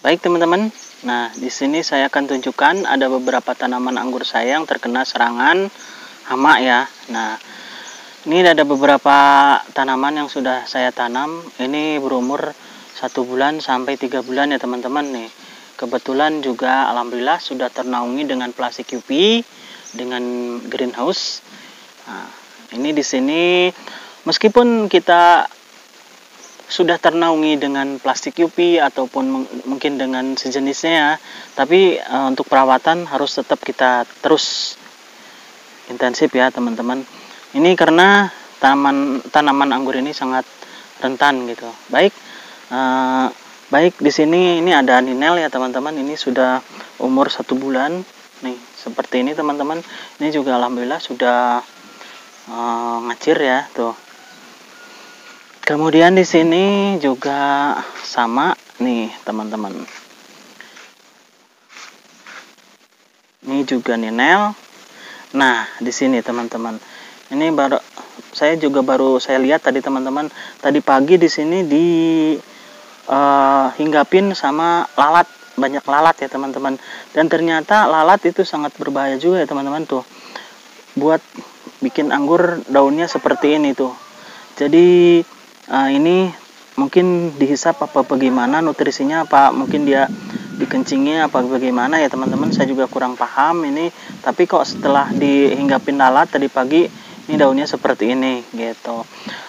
Baik teman-teman, nah di sini saya akan tunjukkan ada beberapa tanaman anggur saya yang terkena serangan hama ya. Nah, ini ada beberapa tanaman yang sudah saya tanam. Ini berumur 1 bulan sampai 3 bulan ya teman-teman nih. Kebetulan juga alhamdulillah sudah ternaungi dengan plastik UV dengan greenhouse. Nah, ini di sini meskipun kita sudah ternaungi dengan plastik UV ataupun mungkin dengan sejenisnya ya, tapi untuk perawatan harus tetap kita terus intensif ya teman-teman. Ini karena tanaman anggur ini sangat rentan gitu. Baik di sini ini ada ninel ya teman-teman. Ini sudah umur 1 bulan nih seperti ini teman-teman. Ini juga alhamdulillah sudah ngacir ya tuh. Kemudian di sini juga sama nih teman-teman. Ini juga ninel. Nah, di sini teman-teman. Ini saya lihat tadi teman-teman. Tadi pagi di sini hinggapin sama lalat, banyak lalat ya teman-teman. Dan ternyata lalat itu sangat berbahaya juga ya teman-teman tuh. Buat bikin anggur daunnya seperti ini tuh. Jadi ini mungkin dihisap apa bagaimana nutrisinya, apa mungkin dia dikencingnya apa bagaimana ya teman-teman, saya juga kurang paham ini, tapi kok setelah dihinggapin lalat tadi pagi ini daunnya seperti ini gitu.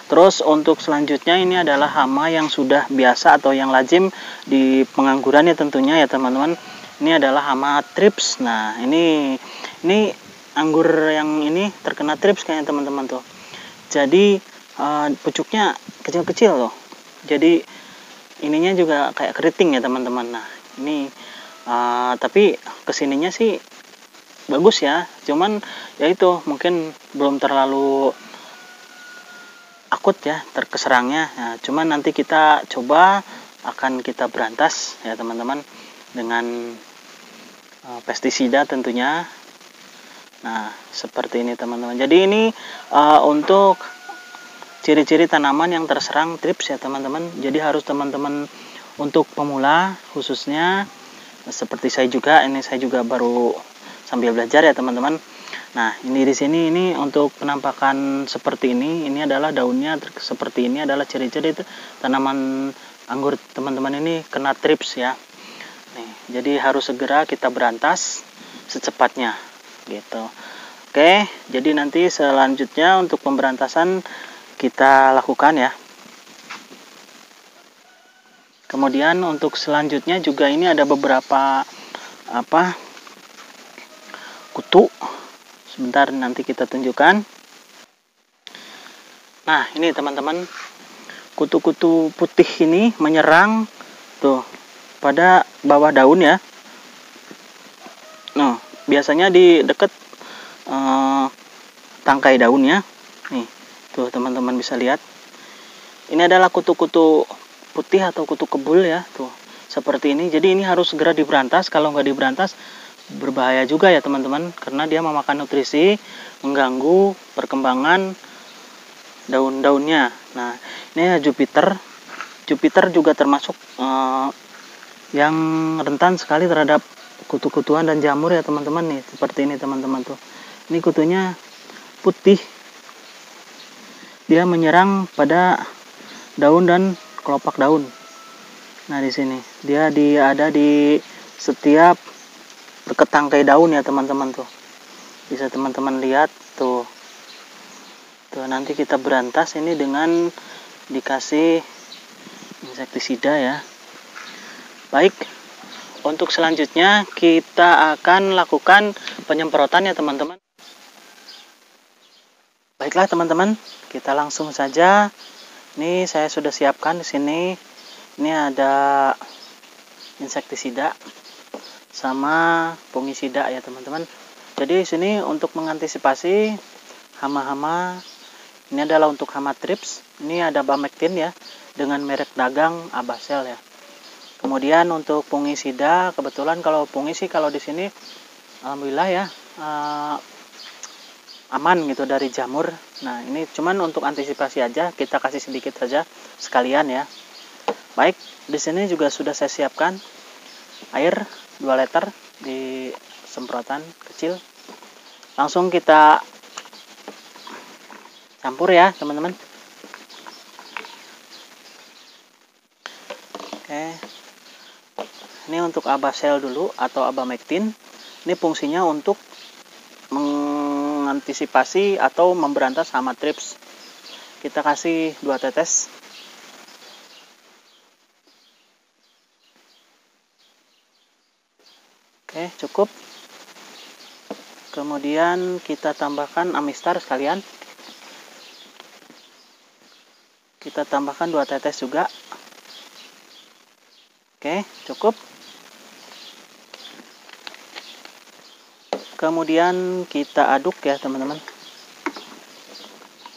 Terus untuk selanjutnya ini adalah hama yang sudah biasa atau yang lazim di pengangguran ya tentunya ya teman-teman. Ini adalah hama thrips. Nah, ini anggur yang ini terkena thrips kayaknya teman-teman tuh. Jadi pucuknya kecil-kecil loh. Jadi ininya juga kayak keriting ya teman-teman. Nah, ini tapi kesininya sih bagus ya. Cuman ya itu mungkin belum terlalu akut ya terkeserangnya. Nah, cuman nanti kita coba akan kita berantas ya teman-teman dengan pestisida tentunya. Nah, seperti ini teman-teman. Jadi ini untuk ciri-ciri tanaman yang terserang thrips ya teman-teman. Jadi harus teman-teman untuk pemula khususnya seperti saya juga, ini saya juga baru sambil belajar ya teman-teman. Nah, ini di sini ini untuk penampakan seperti ini adalah daunnya seperti ini adalah ciri-ciri tanaman anggur teman-teman ini kena thrips ya. Nih, jadi harus segera kita berantas secepatnya gitu. Oke, jadi nanti selanjutnya untuk pemberantasan kita lakukan ya. Kemudian untuk selanjutnya juga ini ada beberapa kutu. Sebentar nanti kita tunjukkan. Nah, ini teman-teman, kutu-kutu putih ini menyerang tuh pada bawah daun ya. Nah, biasanya di dekat tangkai daunnya. Nih, tuh teman-teman bisa lihat. Ini adalah kutu-kutu putih atau kutu kebul ya, tuh seperti ini. Jadi ini harus segera diberantas. Kalau nggak diberantas berbahaya juga ya teman-teman, karena dia memakan nutrisi, mengganggu perkembangan daun-daunnya. Nah, ini Jupiter. Jupiter juga termasuk yang rentan sekali terhadap kutu-kutuan dan jamur ya teman-teman nih. Seperti ini teman-teman tuh. Ini kutunya putih. Dia menyerang pada daun dan kelopak daun. Nah, di sini dia ada di setiap dekat tangkai daun ya teman-teman tuh. Bisa teman-teman lihat tuh. Tuh nanti kita berantas ini dengan dikasih insektisida ya. Baik. Untuk selanjutnya kita akan lakukan penyemprotan ya teman-teman. Baiklah teman-teman, kita langsung saja. Ini saya sudah siapkan di sini. Ini ada insektisida sama fungisida ya teman-teman. Jadi di sini untuk mengantisipasi hama-hama, ini adalah untuk hama thrips. Ini ada Bamectin ya dengan merek dagang Abasel ya. Kemudian untuk fungisida, kebetulan kalau fungisi kalau di sini alhamdulillah ya aman gitu dari jamur. Nah, ini cuman untuk antisipasi aja, kita kasih sedikit saja sekalian ya. Baik, di sini juga sudah saya siapkan. air 2 liter di semprotan kecil. Langsung kita campur ya teman-teman. Oke, ini untuk Abasel dulu atau Abamectin. Ini fungsinya untuk mengantisipasi atau memberantas hama thrips. Kita kasih 2 tetes. Oke, cukup. Kemudian kita tambahkan Amistar sekalian. Kita tambahkan 2 tetes juga. Oke, cukup. Kemudian kita aduk ya teman-teman,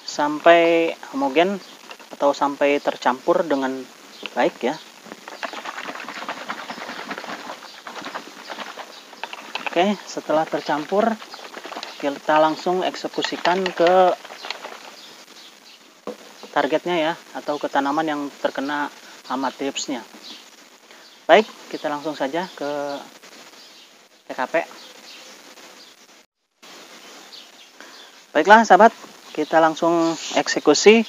sampai homogen atau sampai tercampur dengan baik ya. Oke, setelah tercampur kita langsung eksekusikan ke targetnya ya, atau ke tanaman yang terkena hama thripsnya. Baik, kita langsung saja ke TKP. Baiklah sahabat, kita langsung eksekusi.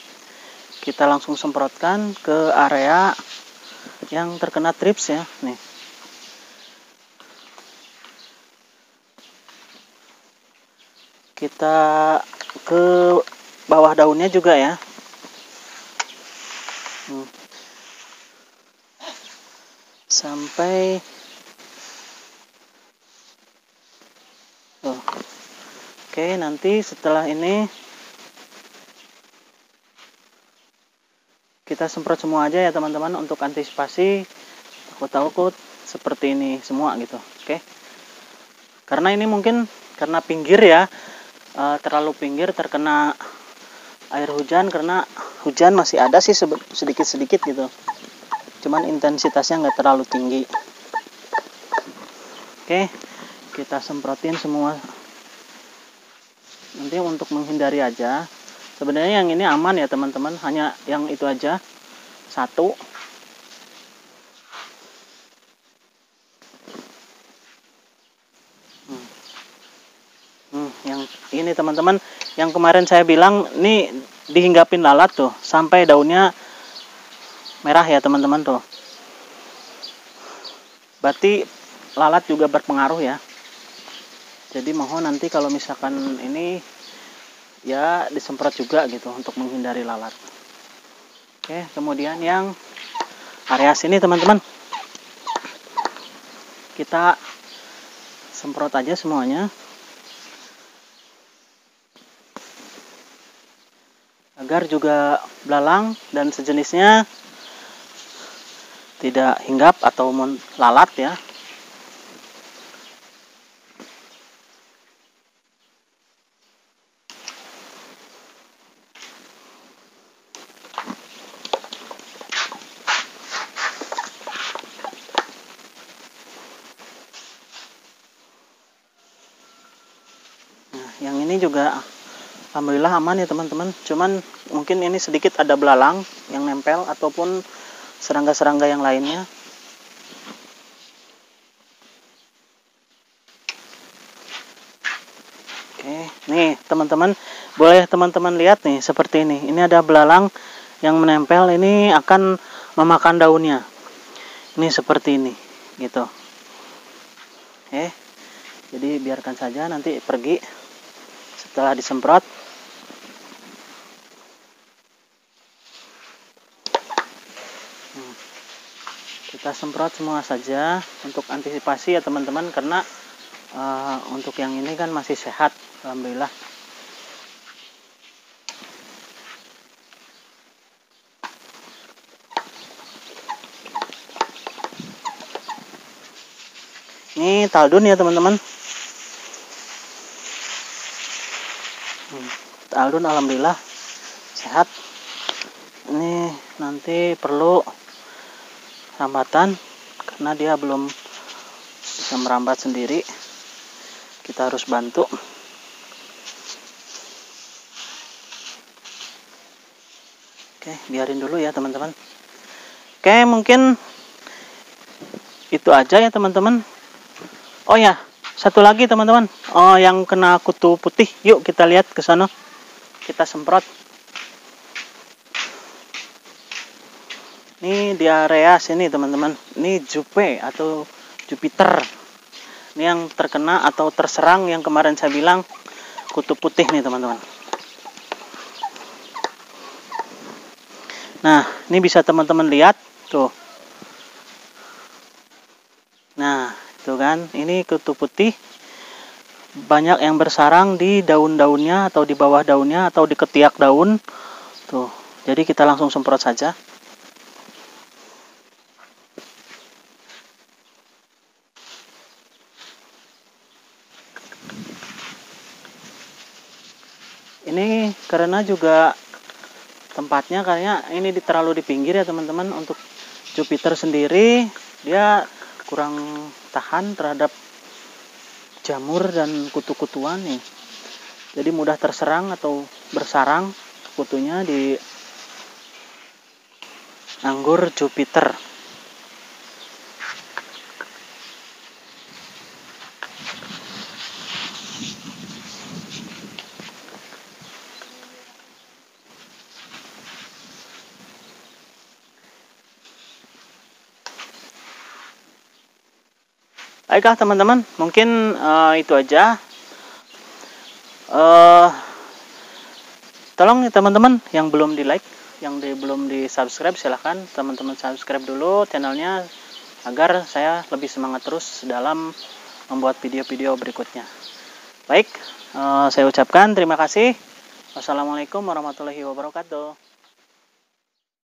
Kita langsung semprotkan ke area yang terkena thrips ya. Nih. Kita ke bawah daunnya juga ya. Sampai oke, nanti setelah ini kita semprot semua aja ya teman-teman, untuk antisipasi takut-takut seperti ini semua gitu. Oke, karena ini mungkin karena pinggir ya, terlalu pinggir terkena air hujan, karena hujan masih ada sih sedikit-sedikit gitu, cuman intensitasnya nggak terlalu tinggi. Oke, kita semprotin semua nanti untuk menghindari aja. Sebenarnya yang ini aman ya teman-teman, hanya yang itu aja satu. Yang ini teman-teman, yang kemarin saya bilang ini dihinggapin lalat tuh sampai daunnya merah ya teman-teman tuh. Berarti lalat juga berpengaruh ya. Jadi mohon nanti kalau misalkan ini ya disemprot juga gitu untuk menghindari lalat. Oke, kemudian yang area sini teman-teman, kita semprot aja semuanya agar juga belalang dan sejenisnya tidak hinggap atau lalat ya. Nah, yang ini juga alhamdulillah aman ya teman-teman. Cuman mungkin ini sedikit ada belalang yang nempel ataupun serangga-serangga yang lainnya. Oke, nih teman-teman, boleh teman-teman lihat nih seperti ini. Ini ada belalang yang menempel, ini akan memakan daunnya. Ini seperti ini, gitu. Oke, jadi biarkan saja nanti pergi setelah disemprot. Kita semprot semua saja untuk antisipasi ya teman-teman, karena untuk yang ini kan masih sehat, alhamdulillah. Ini taldun ya teman-teman. Taldun alhamdulillah sehat. Ini nanti perlu rambatan karena dia belum bisa merambat sendiri. Kita harus bantu. Oke, biarin dulu ya teman-teman. Oke, mungkin itu aja ya teman-teman. Oh ya, satu lagi teman-teman. Oh, yang kena kutu putih. Yuk kita lihat ke sana. Kita semprot. Ini di area sini teman-teman. Ini Jupe atau Jupiter. Ini yang terkena atau terserang yang kemarin saya bilang kutu putih nih teman-teman. Nah, ini bisa teman-teman lihat tuh. Nah, itu kan, ini kutu putih banyak yang bersarang di daun-daunnya atau di bawah daunnya atau di ketiak daun. Tuh. Jadi kita langsung semprot saja. Ini karena juga tempatnya kayaknya ini terlalu di pinggir ya teman-teman. Untuk Jupiter sendiri dia kurang tahan terhadap jamur dan kutu-kutuan nih. Jadi mudah terserang atau bersarang kutunya di anggur Jupiter. Baiklah teman-teman, mungkin itu aja. Tolong teman-teman yang belum di like, yang belum di subscribe, silahkan teman-teman subscribe dulu channelnya agar saya lebih semangat terus dalam membuat video-video berikutnya. Baik, saya ucapkan terima kasih. Wassalamualaikum warahmatullahi wabarakatuh.